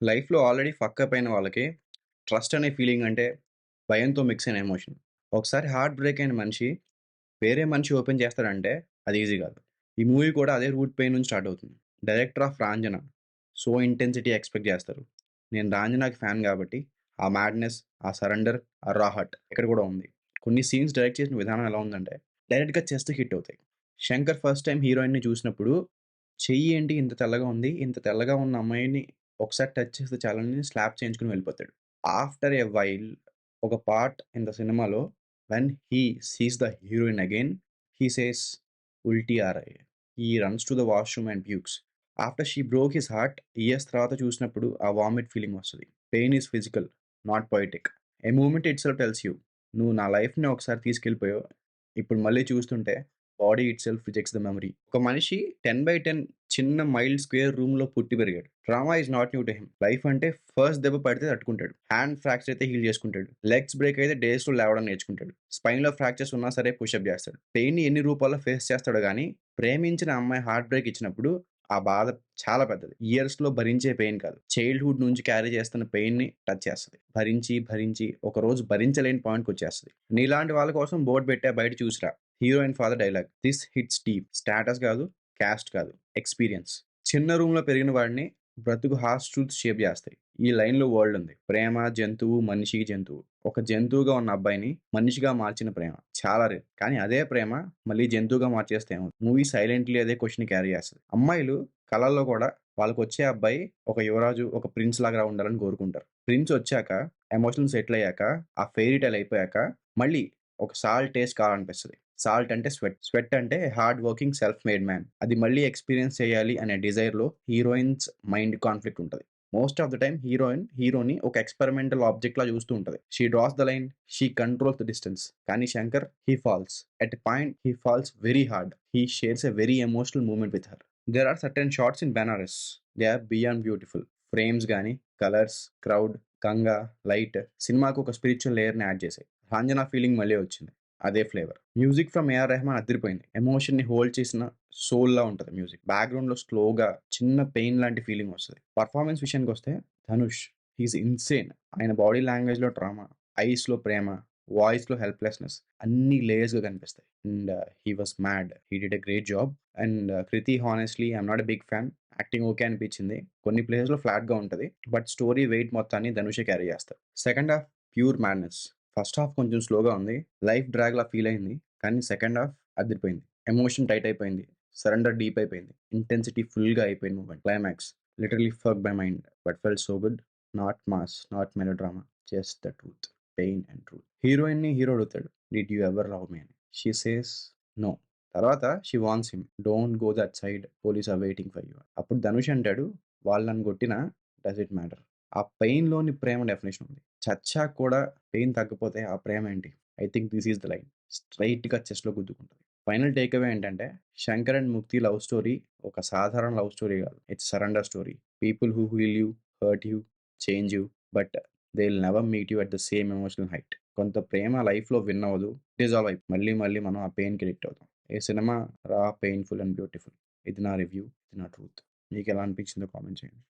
లైఫ్‌లో already fuck up అయిన వాళ్ళకి ట్రస్ట్ అనే ఫీలింగ్ అంటే భయంతో మిక్స్ అయిన ఎమోషన్. ఒకసారి హార్ట్ బ్రేక్ అయిన మనిషి వేరే మనిషి ఓపెన్ చేస్తాడంటే అది ఈజీ కాదు. ఈ మూవీ కూడా అదే రూట్ పెయిన్ నుంచి స్టార్ట్ అవుతుంది. Director of 'Raanjhanaa' so intensity expect చేస్తారు. నేను 'రాంజనా'కి ఫ్యాన్ కాబట్టి ఆ మ్యాడ్‌నెస్, ఆ సరెండర్, ఆ రా హార్ట్ ఇక్కడ కూడా ఉంది. కొన్ని సీన్స్ డైరెక్ట్ చేసిన విధానం ఎలా ఉందంటే డైరెక్ట్‌గా చెస్ట్‌కి హిట్ అవుతాయి. శంకర్ ఫస్ట్ టైమ్ హీరోయిన్‌ని చూసినప్పుడు చెయ్యి ఏంటి ఇంత తెల్లగా ఉంది. ఇంత తెల్లగా ఉన్న అమ్మాయిని ఒకసారి టచ్ చేస్తే చాలని స్లాప్ చేయించుకొని వెళ్ళిపోతాడు. ఆఫ్టర్ ఎ వైల్ ఒక పార్ట్ ఇన్ ద సినిమాలో when he sees the heroine again he says ఉల్టీ ఆ రహీ. He runs to the washroom and pukes. After she broke his heart years తర్వాత చూసినప్పుడు ఆ వామిట్ ఫీలింగ్ వస్తది. Pain is physical, not poetic. A moment itself tells you నువ్వు నా లైఫ్‌ని ఒకసారి తీసుకెళ్ళిపోయావు. ఇప్పుడు మళ్ళీ చూస్తుంటే body itself rejects the memory. ఒక మనిషి 10/10 చిన్న మైల్డ్ స్క్వేర్ రూమ్‌లో పుట్టి పెరిగాడు. Trauma is not new to him. Life అంటే ఫస్ట్ దెబ్బ పడితే తట్టుకుంటాడు. హ్యాండ్ ఫ్రాక్చర్ అయితే హీల్ చేసుకుంటాడు. లెగ్స్ బ్రేక్ అయితే డేస్‌లో లేవడం నేర్చుకుంటాడు. స్పైన్‌లో ఫ్రాక్చర్స్ ఉన్నా సరే పుషప్ చేస్తాడు. పెయిన్‌ని ఎన్ని రూపాల్లో ఫేస్ చేస్తాడో గానీ, ప్రేమించిన అమ్మాయి హార్ట్ బ్రేక్ ఇచ్చినప్పుడు ఆ బాధ చాలా పెద్దది. ఇయర్స్‌లో భరించే పెయిన్ కాదు. చైల్డ్‌హుడ్ నుంచి క్యారీ చేస్తున్న పెయిన్‌ని టచ్ చేస్తది. భరించి, భరించి ఒకరోజు భరించలేని పాయింట్‌కొచ్చేస్తది. నీలాంటి వాళ్ళ కోసం బోర్డ్ పెట్టా బయట చూసిరా. Heroine father dialogue. This hits deep. Status కాదు, క్యాస్ట్ కాదు, ఎక్స్‌పీరియన్స్. చిన్న రూమ్‌లో పెరిగిన వాడిని బ్రతుకు హార్ష్ ట్రూత్స్ షేప్ చేస్తాయి. ఈ లైన్‌లో వరల్డ్ ఉంది. ప్రేమ, జంతువు, మనిషి, జంతువు. ఒక జంతువుగా ఉన్న అబ్బాయిని మనిషిగా మార్చిన ప్రేమ చాలా రేర్. కానీ అదే ప్రేమ మళ్ళీ జంతువుగా మార్చేస్తే ఏమవుతుంది? మూవీ సైలెంట్‌లీ అదే క్వెషన్‌ని క్యారీ చేస్తది. అమ్మాయిలు కలల్లో కూడా వాళ్ళకొచ్చే అబ్బాయి ఒక యువరాజు, ఒక ప్రిన్స్ లాగా ఉండాలని కోరుకుంటారు. ప్రిన్స్ వచ్చాక, ఎమోషన్స్ సెటిల్ అయ్యాక, ఆ ఫెయిరీ టేల్ అయిపోయాక మళ్ళీ ఒక సాల్ట్ టేస్ట్ కావాలనిపిస్తది. సాల్ట్ అంటే స్వెట్. స్వెట్ అంటే hard working self made man. అది మళ్ళీ ఎక్స్‌పీరియన్స్ చేయాలి అనే డిజైర్‌లో హీరోయిన్స్ మైండ్ కాన్‌ఫ్లిక్ట్ ఉంటది. మోస్ట్ ఆఫ్ ద టైమ్ హీరోని ఒక ఎక్స్‌పెరిమెంటల్ ఆబ్జెక్ట్‌లా చూస్తూ ఉంటది. She draws the line, she controls the distance. కానీ Shankar he falls. At a point he falls very hard. He shares a very emotional moment with her. There are certain shots in 'Banaras'. They are beyond beautiful. Frames గాని, colours, crowd, Ganga, light సినిమాకు ఒక spiritual లేయర్‌ని add చేశాయి. 'రాంజనా' feeling మళ్ళీ వచ్చింది. అదే flavour. Music from AR Rahman అదిరిపోయింది. ఎమోషన్‌ని హోల్డ్ చేసిన సోల్‌లా ఉంటది మ్యూజిక్. బ్యాక్‌గ్రౌండ్‌లో స్లోగా చిన్న పెయిన్ లాంటి ఫీలింగ్ వస్తది. పర్ఫార్మెన్స్ విషయానికొస్తే ధనుష్ హి ఈస్ ఇన్‌సేన్. ఆయన బాడీ లాంగ్వేజ్‌లో డ్రామా, ఐస్‌లో ప్రేమ, వాయిస్‌లో హెల్ప్‌లెస్‌నెస్ అన్నీ లేయర్స్‌గా కనిపిస్తాయి. And he was mad. He did a great job. And Kriti honestly I am not a big fan. Acting okay అనిపించింది. కొన్ని ప్లేసెస్‌లో ఫ్లాట్‌గా ఉంటది. బట్ స్టోరీ వెయిట్ మొత్తాన్ని ధనుషే క్యారీ చేస్తాడు. Second half pure madness. First half కొంచెం స్లోగా ఉంది. లైఫ్ డ్రాగ్‌లా ఫీల్ అయింది. కానీ సెకండ్ హాఫ్ అదిరిపోయింది. ఎమోషన్ టైట్ అయిపోయింది. సరెండర్ డీప్ అయిపోయింది. ఇంటెన్సిటీ ఫుల్‌గా అయిపోయింది moment. Climax literally fuck my mind but felt so good. Not mass, not melodrama, just the truth. Pain and truth. హీరోయిన్‌ని హీరో అడుగుతాడు. Did you ever love me అని. She says no. తర్వాత she warns him. Don't go that side. Police are waiting for you. అప్పుడు ధనుష్ అంటాడు వాళ్ళు నన్ను కొట్టినా does it matter. ఆ పెయిన్‌లోని ప్రేమ డెఫినిషన్ ఉంది. చచ్చాక కూడా పెయిన్ తగ్గపోతే ఆ ప్రేమ ఏంటి? I think this is the line. స్ట్రెయిట్‌గా చెస్ట్‌లో గుద్దుకుంటది. ఫైనల్ టేక్ అవే ఏంటంటే 'Shankar and Mukti' love story ఒక సాధారణ లవ్ స్టోరీ కాదు. It's surrender story. People who heal you, hurt you, change you but they will never meet you at the same emotional height. కొంత ప్రేమ లైఫ్‌లో విన్ అవ్వదు. Dissolve అయిపోయి మళ్ళీ మళ్ళీ మనం ఆ పెయిన్‌కి అడిక్ట్ అవుతాం. ఈ సినిమా రా, పెయిన్‌ఫుల్ అండ్ బ్యూటిఫుల్. ఇది నా రివ్యూ. ఇది నా ట్రూత్. మీకెలా అనిపించిందో కామెంట్ చేయండి.